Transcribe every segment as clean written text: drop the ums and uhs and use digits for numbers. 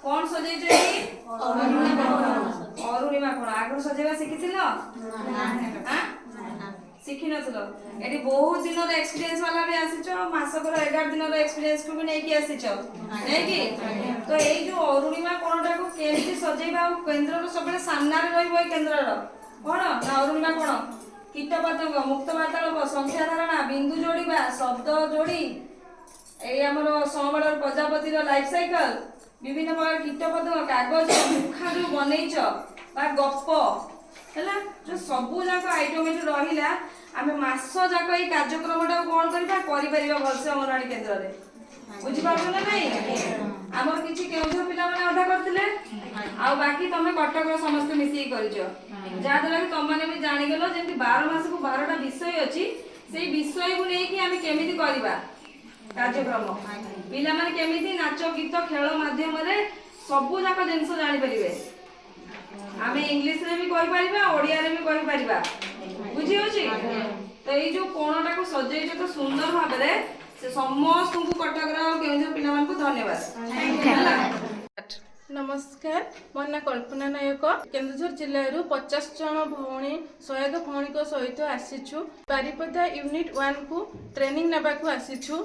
कौन सजेइछ एठी अरुणिमा कोन आगु सजेबा शिखिथिल हां शिखि नथलो एठी बहुत दिन रो एक्सपीरियंस वाला भी आसीचो मासकर 11 दिन रो एक्सपीरियंस को भी नै कि आसीचो नै कि तो एई जो अरुणिमा कोनटा को केमति सजेबा केंद्र रो सबले सामना रे रहइबो ए केंद्र रो कोन ना अरुणिमा कोन कीट पतंग मुक्त वार्तालाप संख्या धारणा बिंदु जोड़िबा शब्द जोड़ी ए हमरो समबड़ प्रजापति रो लाइफ साइकिल विभिन्न प्रकार कीट पतंग कागज मुखा जो बनैछ बा गप हैला जो सबु जाक आइटम एठी रहिला आमे मास जाक ए कार्यक्रमटा कोन करबा करि परिबा भलसे अंगनवाड़ी केंद्र रे बुझि पाछो ना नहीं हमर किछि केउझर पिला माने अधा करथिले आ बाकी तमे कटक रो समस्त मिसी करिजो जा द्वारा कि तम माने भी जानि गेलो जेंति 12 मास को 12 टा विषय अछि सेई विषय को नै कि आमे केमिति करबा कार्यक्रम पिला माने केमिति नाच गीत खेल माध्यम रे सबु जाक जिंस जानि परिबे आमे इंग्लिश रे भी कहि परिबा ओडिया रे भी कहि परिबा बुझि होछि तो ए जो कोणटा को सजेइछ तो सुंदर भाबरे से समस्त को कटक रा केउझर पिला मान को धन्यवाद नमस्कार मो ना कल्पना नायक केन्दुझर जिल्लारू 50 जन भौणी सहायक भौणी सहित आसीछु बारिपदा यूनिट 1 को ट्रेनिंग नेबाकू आसीछु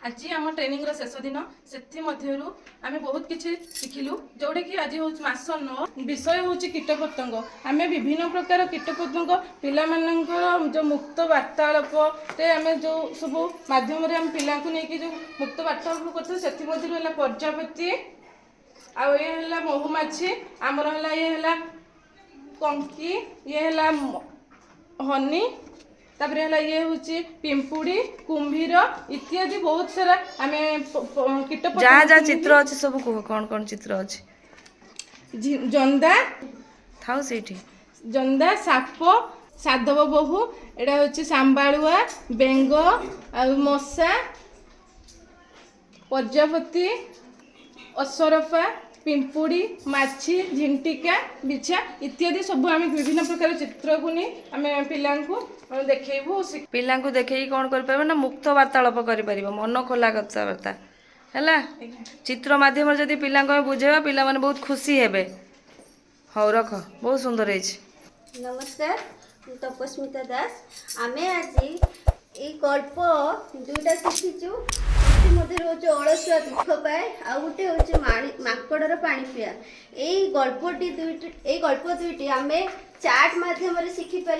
आज आम ट्रेनिंग रो शेष दिन से मध्यरु आमे बहुत किछि शिखिलु जोडे कि आज हो मास 9 विषय होछि कीटपतंग आमे विभिन्न प्रकार कीटपतंग पिला मानकर जो मुक्त वार्तालाप रे आमे जो सब माध्यम रे हम पिला को नै कि जो मुक्त वार्तालाप करथि सेति मध्यरु हला प्रजापति आ ये हला महुमाछी आमर हला ये हला कंकी ये हला हनी तापर हला ये होची पिंपुड़ी कुंभीर इत्यादि बहुत सारा आमे कीट जहाँ जहाँ चित्र अछि सब कौन कौन चित्र अछि जंदा थाउ सेठी जंदा साप साधव बहु एडा होची सांबाळुआ बेंग आ मशा प्रजापति असरफा पिंपुड़ी माछी झिंटिका बिछा इत्यादि सब आम विभिन्न प्रकार चित्र को नहीं आम पिला देखू पिला देखी कौन कर ना मुक्त वार्तालाप कर मन खोला कथबार्ता है चित्र मध्यम जदि पिला बुझेबा पिला माने बहुत खुशी हेबे हौ रख बहुत सुंदर है। नमस्कार तपस्मिता दास आमे आज ये गल्प दुईटा शिखीचु मध्य हूँ अलसुआ दुख पाए आ गोटे हूँ माकड़र पानी पिया यही गल्प दुईटी आम चार्ट मध्यम शिखिपर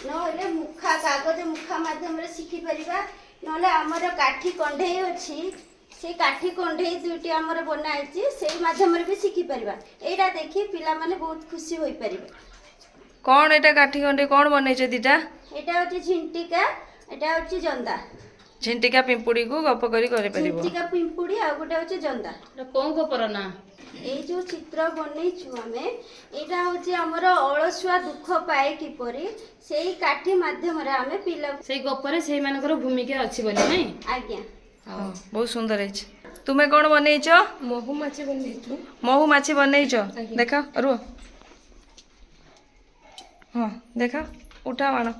ना मुखा कागज मुखा मध्यम शिखिपर ना आमर काठी कंढे अच्छी से काठी कंढे दुईटी आमर बनाई से मध्यम भी शिखिपर यहाँ देखी पिला माने बहुत खुशी हो पारे कौन एटा काठी कंढे कौन बनई दीटा यहाँ हूँ झिंटिका यहाँ हूँ जंदा झिंटिका पिंपुड़ी को गप करी परिबो झिंटिका पिंपुड़ी आ गोटे होचे जंदा कोन गपर ना ए जो चित्र बनैछु हमें एटा होचे हमर अलसुआ दुख पाए किपरि सेही काठी माध्यम रे हमें पिला सेही गपरे सेही मानकर भूमिका अछि बोली नै आज्ञा हां बहुत सुंदर है। तुमे कोन बनैछो महुमाछी बनैछु महुमाछी बनैछो देखा रुओ हां देखा उठा मानो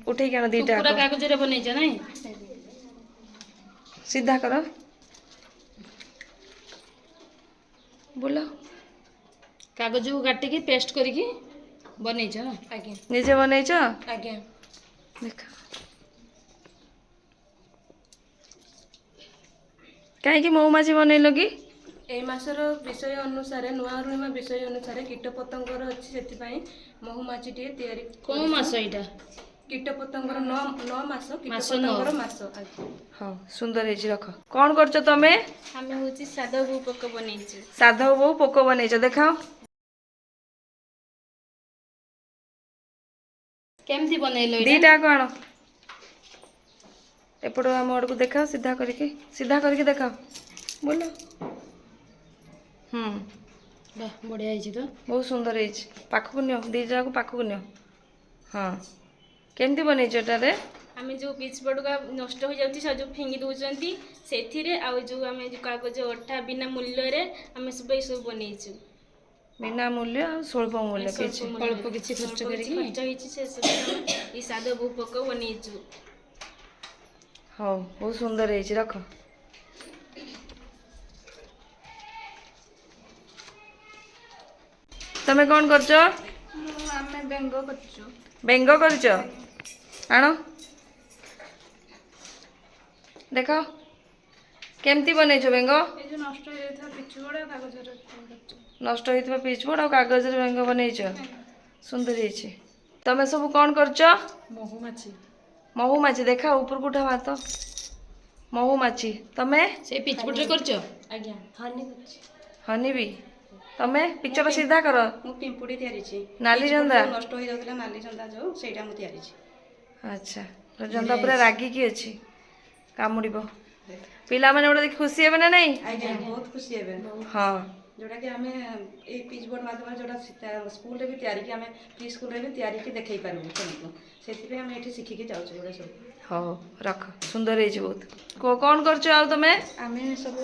उठे केन दीटा पूरा कागज रे बनैछ नै सीधा करो बोलो कागज को काटिकी पेस्ट करिकी बनैछ आज्ञा निजे बनैछो आज्ञा देखा काहे कि महुमाछी बनैलो कि ए मासर विषय अनुसार नुआ अरुणिमा विषय अनुसार कीटपतंगर अछि सेति पई महुमाछी टे तयारी कोन मास एटा कीटपतंगर 9 मास कीटपतंगर मास हां सुंदर है रख कौन करछ तमे हमें होची साधव बो पोक बनैछ साधव बो पोक बनैछ देखाओ केमथि बनैलो एटा दीटा कोन एपड़ हम को देखा सीधा करके देखा बोलो वाह बढ़िया है तो बहुत सुंदर है पाखु नियो दीटा को पाखु नियो हां केमती बनैछ एटारे आमे जो बीच बडुका नष्ट हो जाउती से जो फिंगी दोचंती सेथिरे आ जो आमे जो कागज अठा बिना मूल्य रे आमे सब बनैछु बिना मूल्य स्वल्प मूल्य किछि अल्प किछि खर्च करिकी खर्च हिछि से सब ई सादा बहु पक बनैछु हां बहुत सुंदर है रख ତମେ କ'ଣ କରୁଛ? ଆମେ ବ୍ୟଙ୍ଗ କରୁଛୁ। ବେଙ୍ଗ କରୁଛ? ଆଣ ଦେଖ କେମିତି ବନେଇଛ ବେଙ୍ଗ? এই যে নষ্ট হয়ে যাইଥିବା ପିଛୁ ଗୁଡ଼ା କାଗଜରେ କରୁଛୁ। ନଷ୍ଟ ହେଇଥିବା ପିଚ୍ ବୋର୍ଡ ଆଉ କାଗଜରେ ବେଙ୍ଗ ବନେଇଛ? ସୁନ୍ଦର ହେଇଛି। ତମେ ସବୁ କ'ଣ କରୁଛ? ମହୁମାଛି। ମହୁମାଛି ଦେଖା ଉପରକୁ ଉଠା ହାତ। ମହୁମାଛି। ତମେ? ସେ ପିଚ୍ ବୋର୍ଡରେ କରୁଛ? ଆଜ୍ଞା। ହନି କରୁଛି। ହନିବି। ତମେ ପିକ୍ଚର ସିଧା କର। ମୁଁ ପିମ୍ପୁଡ଼ି ତିଆରିଛି। ନାଲି ଜନ୍ଦା? ନଷ୍ଟ ହେଇଯାଉଥିଲା ନାଲି ଜନ୍ଦା ଯୋଉ ସେଇଟା ମୁଁ ତିଆରିଛି। ଆଚ୍ଛା ଜନ୍ଦା ପୁରା ରାଗିକି ଅଛି, କାମୁଡ଼ିବ। ପିଲାମାନେ ଗୋଟେ ଦେଖି ଖୁସି ହେବେ ନା ନାଇଁ? ଆଜ୍ଞା ବହୁତ ଖୁସି ହେବେ। ହଁ ଯୋଉଟାକି ଆମେ ଏଇ ପିଚ୍ ବୋର୍ଡ ମାଧ୍ୟମରେ ଯୋଉଟା ସ୍କୁଲରେ ବି ତିଆରିକି ଆମେ ପ୍ରି ସ୍କୁଲରେ ବି ତିଆରିକି ଦେଖେଇ ପାରିବୁ ସେମାନଙ୍କୁ। ସେଥିପାଇଁ ଆମେ ଏଠି ଶିଖିକି ଯାଉଛୁ ଏଗୁଡ଼ା ସବୁ। ହଉ ରଖ, ସୁନ୍ଦର ହେଇଛି ବହୁତ। କ'ଣ କରୁଛ ଆଉ ତମେ? ଆମେ ସବୁ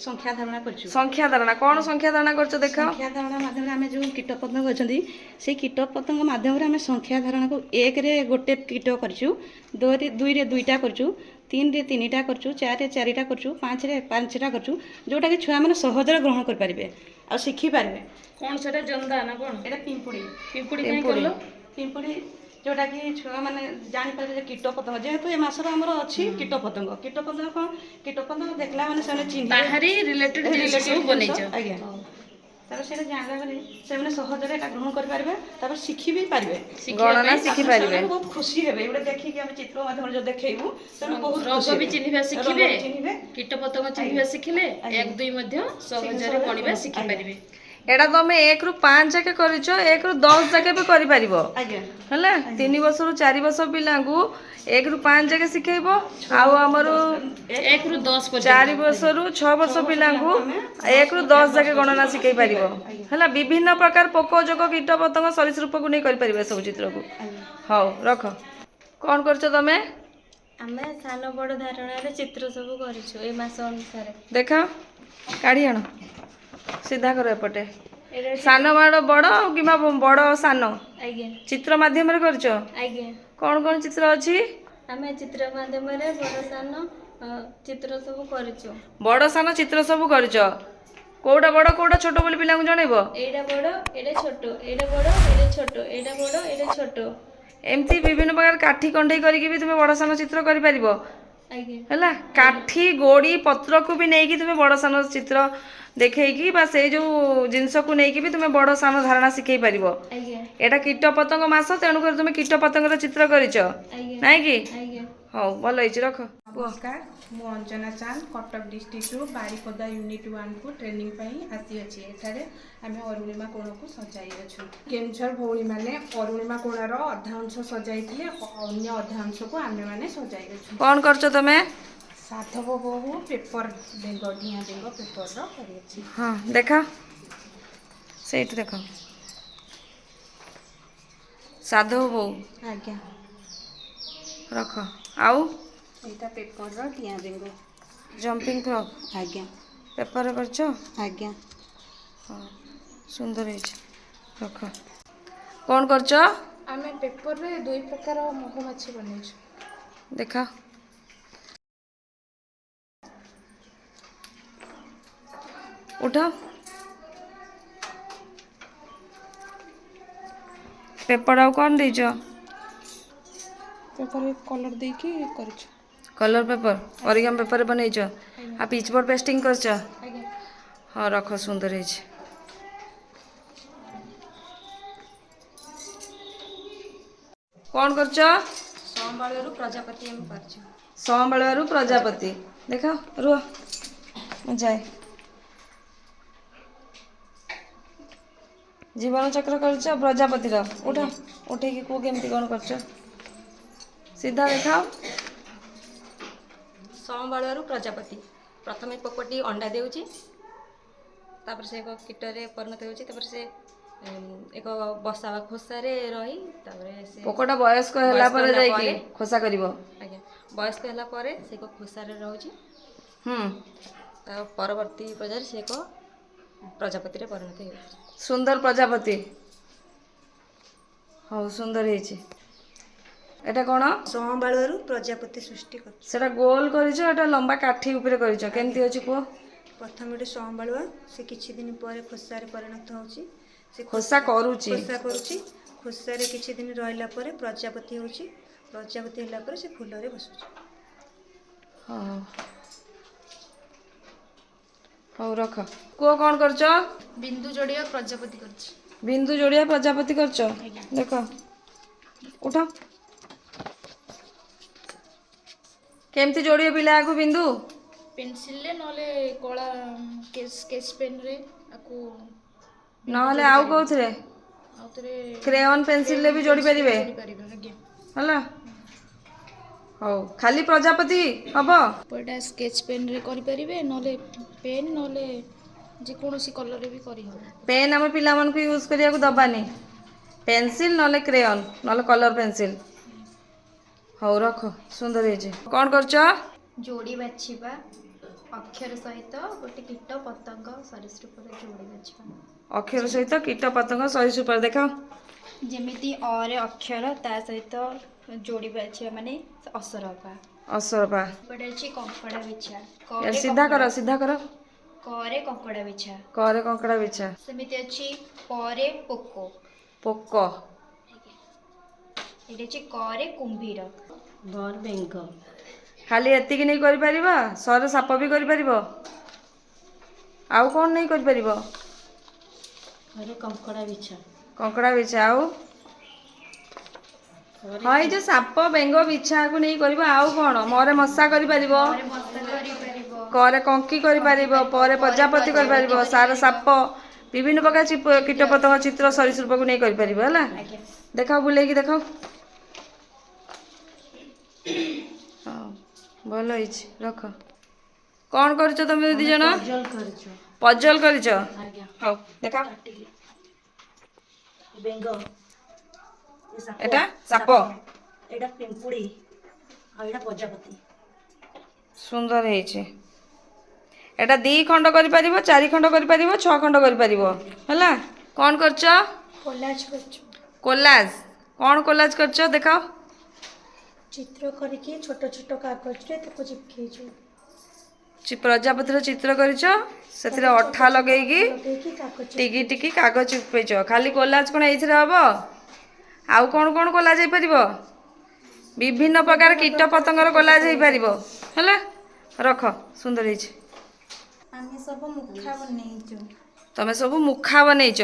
ସଂଖ୍ୟା ଧାରଣା କରିଛୁ। ସଂଖ୍ୟା ଧାରଣା କ'ଣ ସଂଖ୍ୟା ଧାରଣା କରୁଛ ଦେଖ? ସଂଖ୍ୟା ଧାରଣା ମାଧ୍ୟମରେ ଆମେ ଯେଉଁ କୀଟ ପତଙ୍ଗ ଅଛନ୍ତି ସେଇ କୀଟ ପତଙ୍ଗ ମାଧ୍ୟମରେ ଆମେ ସଂଖ୍ୟା ଧାରଣାକୁ 1ରେ ଗୋଟେ କୀଟ କରିଛୁ, 2ରେ 2ଟା କରିଛୁ, 3ରେ 3ଟା କରିଛୁ, 4ରେ 4ଟା କରିଛୁ, 5ରେ 5ଟା କରିଛୁ, ଯେଉଁଟାକି ଛୁଆମାନେ ସହଜରେ ଗ୍ରହଣ କରିପାରିବେ ଆଉ ଶିଖିପାରିବେ। କ'ଣ ସେଟା ଜନ୍ଦା ନା କ'ଣ? ଏଇଟା ପିମ୍ପୁଡ଼ି। ପିମ୍ପୁଡ଼ି କାହିଁ କଲ? ପିମ୍ପୁଡ଼ି ଯେଉଁଟାକି ଛୁଆମାନେ ଜାଣିପାରିବେ ଯେ କୀଟ ପତଙ୍ଗ, ଯେହେତୁ ଏ ମାସର ଆମର ଅଛି କୀଟ ପତଙ୍ଗ। କୀଟ ପତଙ୍ଗ କ'ଣ? କୀଟ ପତଙ୍ଗ ଦେଖିଲା ମାନେ ସେମାନେ ଚିହ୍ନିବେ। ବାହାରି ରିଲେଟେଡ୍ ଜିନିଷ ସବୁ ବନେଇଛ। ଆଜ୍ଞା। ତାପରେ ସେଇଟା ଜାଣିଲା ପରେ ସେମାନେ ସହଜରେ ଏଟା ଗ୍ରହଣ କରିପାରିବେ, ତାପରେ ଶିଖି ବି ପାରିବେ। ଗଣନା ଶିଖିପାରିବେ। ସେମାନେ ବହୁତ ଖୁସି ହେବେ ଏଗୁଡ଼ା ଦେଖିକି ଆମେ ଚିତ୍ର ମାଧ୍ୟମରେ ଯୋଉ ଦେଖେଇବୁ ସେମାନେ ବହୁତ ରଙ୍ଗ ଖୁସି ବି ହେବେ। ଚିହ୍ନିବା ଶିଖିବେ, ରଙ୍ଗ ବି ଚିହ୍ନିବେ। କୀଟ ପତଙ୍ଗ ଚିହ୍ନିବା ଶିଖିଲେ 1 2 ମଧ୍ୟ ସହଜରେ ଗଣିବା ଶିଖିପାରିବେ। ଏଇଟା ତମେ 1ରୁ 5 ଯାକେ କରିଛ, 1ରୁ 10 ଯାକେ ବି କରିପାରିବ ଆଜ୍ଞା। ହେଲା। 3 ବର୍ଷରୁ 4 ବର୍ଷ ପିଲାଙ୍କୁ 1ରୁ 5 ଯାକେ ଶିଖେଇବ, ଆଉ ଆମର 1 ରୁ 10 ପର୍ଯ୍ୟନ୍ତ। 4 ବର୍ଷରୁ 6 ବର୍ଷ ପିଲାଙ୍କୁ 1ରୁ 10 ଯାକେ ଗଣନା ଶିଖେଇ ପାରିବ ହେଲା। ବିଭିନ୍ନ ପ୍ରକାର ପୋକ ଜୋକ କୀଟ ପତଙ୍ଗ ସରୀସୃପକୁ ନେଇ କରିପାରିବେ ସବୁ ଚିତ୍ରକୁ। ହଉ ରଖ। କ'ଣ କରୁଛ ତମେ? ଆମେ ସାନ ବଡ଼ ଧାରଣାରେ ଚିତ୍ର ସବୁ କରିଛୁ ଏଇ ମାସ ଅନୁସାରେ। ଦେଖ କାଢ଼ି ଆଣ, ସିଧା କର ଏପଟେ। ସାନ ବଡ଼ ବଡ଼ କିମ୍ବା ବଡ଼ ସାନ ଆଜ୍ଞା ଚିତ୍ର ମାଧ୍ୟମରେ କରିଛ? ଆଜ୍ଞା। କ'ଣ କ'ଣ ଚିତ୍ର ଅଛି? ଆମେ ଚିତ୍ର ମାଧ୍ୟମରେ ବଡ଼ ସାନ ଚିତ୍ର ସବୁ କରିଛୁ। ବଡ଼ ସାନ ଚିତ୍ର ସବୁ କରିଛ। କୋଉଟା ବଡ଼ କୋଉଟା ଛୋଟ ବୋଲି ପିଲାଙ୍କୁ ଜଣେଇବ। ଏଇଟା ବଡ଼ ଏଇଟା ଛୋଟ, ଏଇଟା ବଡ଼ ଏଇଟା ଛୋଟ, ଏଇଟା ବଡ଼ ଏଇଟା ଛୋଟ। ଏମିତି ବିଭିନ୍ନ ପ୍ରକାର କାଠି କଣ୍ଢେଇ କରିକି ବି ତୁମେ ବଡ଼ ସାନ ଚିତ୍ର କରିପାରିବ ଆଜ୍ଞା ହେଲା। କାଠି ଗୋଡ଼ି ପତ୍ରକୁ ବି ନେଇକି ତୁମେ ବଡ଼ ସାନ ଚିତ୍ର ଦେଖେଇକି ବା ସେଇ ଯେଉଁ ଜିନିଷକୁ ନେଇକି ବି ତୁମେ ବଡ଼ ସାନ ଧାରଣା ଶିଖେଇ ପାରିବ। ଆଜ୍ଞା ଏଇଟା କୀଟ ପତଙ୍ଗ ମାସ, ତେଣୁକରି ତୁମେ କୀଟ ପତଙ୍ଗର ଚିତ୍ର କରିଛ ଆଜ୍ଞା ନାଇଁ କି? ଆଜ୍ଞା। ହଉ ଭଲ ହେଇଛି, ରଖ। ନମସ୍କାର, ମୁଁ ଅଞ୍ଜନା ଚାନ୍ଦ କଟକ ଡିଷ୍ଟ୍ରିକ୍ଟରୁ ବାରିପଦା ୟୁନିଟ୍ 1କୁ ଟ୍ରେନିଂ ପାଇଁ ଆସିଅଛି। ଏଠାରେ ଆମେ ଅରୁଣିମା କୋଣକୁ ସଜାଇଅଛୁ। କେନ୍ଦୁଝର ଭଉଣୀମାନେ ଅରୁଣିମା କୋଣର ଅଧା ଅଂଶ ସଜାଇଥିଲେ, ଅନ୍ୟ ଅଧା ଅଂଶକୁ ଆମେମାନେ ସଜାଇଅଛୁ। କ'ଣ କରୁଛ ତମେ? ସାଧବ ବୋହୂ ପେପର ବେଙ୍ଗ, ଢିଆଁ ବେଙ୍ଗ ପେପରର କରିଅଛି। ହଁ ଦେଖ ସେଇଠି ଦେଖ, ସାଧବ ବୋଉ ଆଜ୍ଞା। ରଖ। ଆଉ ଏଇଟା ପେପରର ଢିଆଁ ବେଙ୍ଗ। ଜମ୍ପିଂ ଫ୍ରକ୍ ଆଜ୍ଞା ପେପର କରିଛ? ଆଜ୍ଞା। ହଁ ସୁନ୍ଦର ହେଇଛି, ରଖ। କ'ଣ କରୁଛ? ଆମେ ପେପରରେ 2 ପ୍ରକାର ମହୁମାଛି ବନେଇଛୁ। ଦେଖ ଉଠ। ପେପର ଆଉ କ'ଣ ଦେଇଛ? ପେପରରେ କଲର୍ ଦେଇକି କରିଛୁ। କଲର ପେପର ଅରିଗାମ ପେପରରେ ବନେଇଛ, ଆଉ ପିଚ୍ ବୋର୍ଡ ପେଷ୍ଟିଂ କରିଛ? ଆଜ୍ଞା। ହଁ ରଖ, ସୁନ୍ଦର ହେଇଛି। କ'ଣ କରୁଛ? ସମ୍ବାଳରୁ ପ୍ରଜାପତି ଆମେ କରିଛୁ। ସମ୍ବାଳରୁ ପ୍ରଜାପତି ଦେଖ, ରୁହ ମୁଁ ଯାଏ। ଜୀବନ ଚକ୍ର କରିଛ ପ୍ରଜାପତିର, ଉଠ ଉଠେଇକି କୁହ କେମିତି କ'ଣ କରିଛ। ସିଧା ଦେଖାଅ। ସମ୍ବାଳରୁ ପ୍ରଜାପତି। ପ୍ରଥମେ ପୋକଟି ଅଣ୍ଡା ଦେଉଛି, ତାପରେ ସେ ଏକ କୀଟରେ ପରିଣତ ହେଉଛି, ତାପରେ ସେ ଏକ ବସା ବା ଖୋସାରେ ରହି ତାପରେ ସେ ପୋକଟା ବୟସ୍କ ହେଲା ପରେ ଯାଇକି ଖୋସା କରିବ। ଆଜ୍ଞା। ବୟସ୍କ ହେଲା ପରେ ସେ ଏକ ଖୋସାରେ ରହୁଛି, ହୁଁ ତା ପରବର୍ତ୍ତୀ ପର୍ଯ୍ୟାୟରେ ସେ ଏକ ପ୍ରଜାପତିରେ ପରିଣତ ହେଉଛି। ସୁନ୍ଦର ପ୍ରଜାପତି। ହଉ ସୁନ୍ଦର ହେଇଛି। এটা কোন ସମ୍ବାଳରୁ ପ୍ରଜାପତି ସୃଷ୍ଟି କରିଛି। সেটা গোল করিছ, এটা লম্বা কাঠি উপরে করিছ, কেমতি ଅଛି କୁହ। ପ୍ରଥମେ ଗୋଟେ ସମ୍ବାଳୁଆ, ସେ କିଛି ଦିନ ପରେ ଖୋସାରେ ପରିଣତ ହେଉଛି, ସେ ଖୋସା କରୁଛି। ଖୋସା କରୁଛି। ଖୋସାରେ କିଛି ଦିନ ରହିଲା ପରେ ପ୍ରଜାପତି ହେଉଛି। ପ୍ରଜାପତି ହେଲା ପରେ ସେ ଫୁଲରେ ବସୁଛି। ହଉ ହଉ ରଖ। କୁହ କ'ଣ କରୁଛ? ବିନ୍ଦୁ ଯୋଡ଼ିବା ପ୍ରଜାପତି କରିଛି। ବିନ୍ଦୁ ଯୋଡ଼ିଆ ପ୍ରଜାପତି କରୁଛ। ଦେଖ ଉଠ। କେମିତି ଯୋଡ଼ିବ ପିଲାକୁ ବିନ୍ଦୁ? ପେନସିଲରେ ନହେଲେ କଳା ସ୍କେଚ୍ ପେନ୍ରେ ଆକୁ ନହେଲେ ଆଉ କେଉଁଥିରେ? ଆଉଥରେ କ୍ରେୟନ୍ ପେନସିଲରେ ବି ଯୋଡ଼ି ପାରିବେ। ଯୋଡ଼ିପାରିବେ। ଆଜ୍ଞା। ହେଲା ହଉ। ଖାଲି ପ୍ରଜାପତି ହବ? ଏଇଟା ସ୍କେଚ୍ ପେନ୍ରେ କରିପାରିବେ, ନହେଲେ ପେନ୍, ନହେଲେ ଯେକୌଣସି କଲର୍ରେ ବି କରିହେବ। ପେନ୍ ଆମ ପିଲାମାନଙ୍କୁ ୟୁଜ୍ କରିବାକୁ ଦବାନି। ପେନସିଲ୍ ନହେଲେ କ୍ରେୟନ୍ ନହେଲେ କଲର୍ ପେନସିଲ୍। ହଉ ରଖ। ସୁନ୍ଦର ହେଇଛି। କ'ଣ କରୁଛ? ଯୋଡ଼ି ବାଛିବା ଅକ୍ଷର ସହିତ ଗୋଟେ କୀଟ ପତଙ୍ଗ ସରୀସୃପରେ ଯୋଡ଼ି ବାଛିବା। ଅକ୍ଷର ସହିତ କୀଟ ପତଙ୍ଗ ସରୀସୃପରେ ଦେଖାଅ। ଯେମିତି ଅରେ ଅକ୍ଷର ତା ସହିତ ଯୋଡ଼ି ବାଛିବା ମାନେ ଅସରପା। ଅସରପା। ଏପଟେ ଅଛି କଙ୍କଡ଼ା ବିଛା। ଏଠି ସିଧା କର, ସିଧା କର। କରେ କଙ୍କଡ଼ା ବିଛା। କରେ କଙ୍କଡ଼ା ବିଛା। ସେମିତି ଅଛି ପରେ ପୋକ। ପୋକ। ଏଠି ଅଛି କରେ କୁମ୍ଭୀର। ବେଙ୍ଗ। ଖାଲି ଏତିକି ନେଇ କରିପାରିବ? ସର ସାପ ବି କରିପାରିବ। ଆଉ କ'ଣ ନେଇ କରିପାରିବ? କଙ୍କଡ଼ା ବିଛା। କଙ୍କଡ଼ା ବିଛା। ଆଉ ହଁ ଏଇ ଯେଉଁ ସାପ ବେଙ୍ଗ ବିଛାକୁ ନେଇ କରିବ। ଆଉ କ'ଣ? ମରେ ମଶା କରିପାରିବ। କରେ କଙ୍କି କରିପାରିବ। ପରେ ପ୍ରଜାପତି କରିପାରିବ। ସାର ସାପ ବିଭିନ୍ନ ପ୍ରକାର କୀଟ ପତଙ୍ଗ ଚିତ୍ର ସରୀସୃପକୁ ନେଇ କରିପାରିବ। ହେଲା ଦେଖାଅ, ବୁଲେଇକି ଦେଖାଅ। ହଁ ଭଲ ହେଇଛି। ରଖ। କ'ଣ କରୁଛ ତମେ ଦି ଜଣ? ପଜଲ କରିଛ। ହଉ ଦେଖାଅ। ବେଙ୍ଗ। ଏଟା ସାପ। ଏଇଟା ପିମ୍ପୁଡ଼ି ଆଉ ଏଇଟା ପ୍ରଜାପତି। ସୁନ୍ଦର ହେଇଛି। ଏଟା 2 ଖଣ୍ଡ କରିପାରିବ, 4 ଖଣ୍ଡ କରିପାରିବ, 6 ଖଣ୍ଡ କରିପାରିବ। ହେଲା କ'ଣ କରୁଛ? କୋଲାଜ କରୁଛୁ। କୋଲାଜ। କ'ଣ କୋଲାଜ କରୁଛ ଦେଖାଅ। ଚିତ୍ର କରିକି ଛୋଟ ଛୋଟ କାଗଜରେ ତାକୁ ଚିପକେଇଛୁ। ପ୍ରଜାପତିର ଚିତ୍ର କରିଛ, ସେଥିରେ ଅଠା ଲଗେଇକି ଟିକି ଟିକି କାଗଜ ଚିପେଇଛ। ଖାଲି କୋଲାଜ କ'ଣ ଏଇଥିରେ ହବ? ଆଉ କ'ଣ କ'ଣ କୋଲାଜ ହେଇପାରିବ? ବିଭିନ୍ନ ପ୍ରକାର କୀଟ ପତଙ୍ଗର କୋଲାଜ ହେଇପାରିବ। ହେଲା ରଖ। ସୁନ୍ଦର ହେଇଛି। ଆମେ ସବୁ ମୁଖା ବନେଇଛୁ। ତମେ ସବୁ ମୁଖା ବନେଇଛ।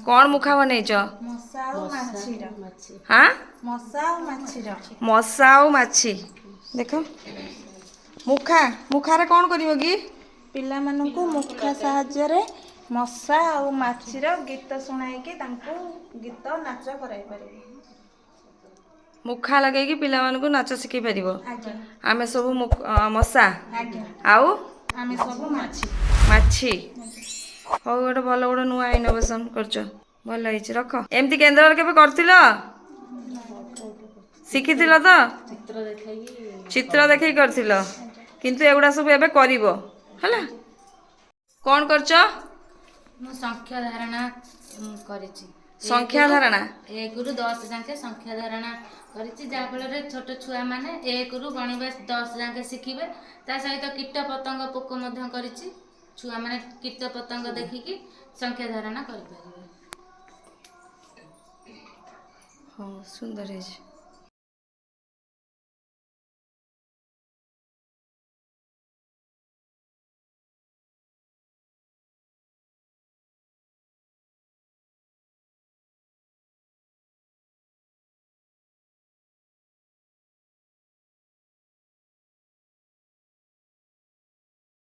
କ'ଣ ମୁଖା ବନେଇଛ? ମଶା ଆଉ ମାଛିର। ହାଁ? ମଶା ଆଉ ମାଛିର। ମଶା ଆଉ ମାଛି। ଦେଖ ମୁଖା। ମୁଖାରେ କ'ଣ କରିବ କି? ପିଲାମାନଙ୍କୁ ମୁଖା ସାହାଯ୍ୟରେ ମଶା ଆଉ ମାଛିର ଗୀତ ଶୁଣାଇକି ତାଙ୍କୁ ଗୀତ ନାଚ କରାଇ ପାରିବେ। ମୁଖା ଲଗେଇକି ପିଲାମାନଙ୍କୁ ନାଚ ଶିଖେଇ ପାରିବ। ଆଜ୍ଞା। ଆମେ ସବୁ ମଶା। ଆଜ୍ଞା। ଆଉ ଆମେ ସବୁ ମାଛି। ମାଛି। ହଉ ଗୋଟେ ଭଲ ଗୋଟେ ନୂଆ ଇନୋଭେସନ୍ କରୁଛ। ଭଲ ହେଇଛି। ରଖ। ଏମିତି କେନ୍ଦ୍ରରେ କେବେ କରିଥିଲ? ଶିଖିଥିଲ ତ? ଚିତ୍ର ଦେଖେଇ କରିଥିଲ। କିନ୍ତୁ ଏଗୁଡ଼ା ସବୁ ଏବେ କରିବ। ହେଲା କ'ଣ କରୁଛ? ମୁଁ ସଂଖ୍ୟା ଧାରଣା କରିଛି। ସଂଖ୍ୟା ଧାରଣା। 1ରୁ 10 ଯାକେ ସଂଖ୍ୟା ଧାରଣା କରିଛି, ଯାହାଫଳରେ ଛୋଟ ଛୁଆମାନେ 1ରୁ ଗଣିବା 10 ଯାକେ ଶିଖିବେ। ତା ସହିତ କୀଟ ପତଙ୍ଗ ପୋକ ମଧ୍ୟ କରିଛି। ଛୁଆମାନେ କୀଟ ପତଙ୍ଗ ଦେଖିକି ସଂଖ୍ୟା ଧାରଣା କରିପାରିବେ। ହଉ ସୁନ୍ଦର ହେଇଛି।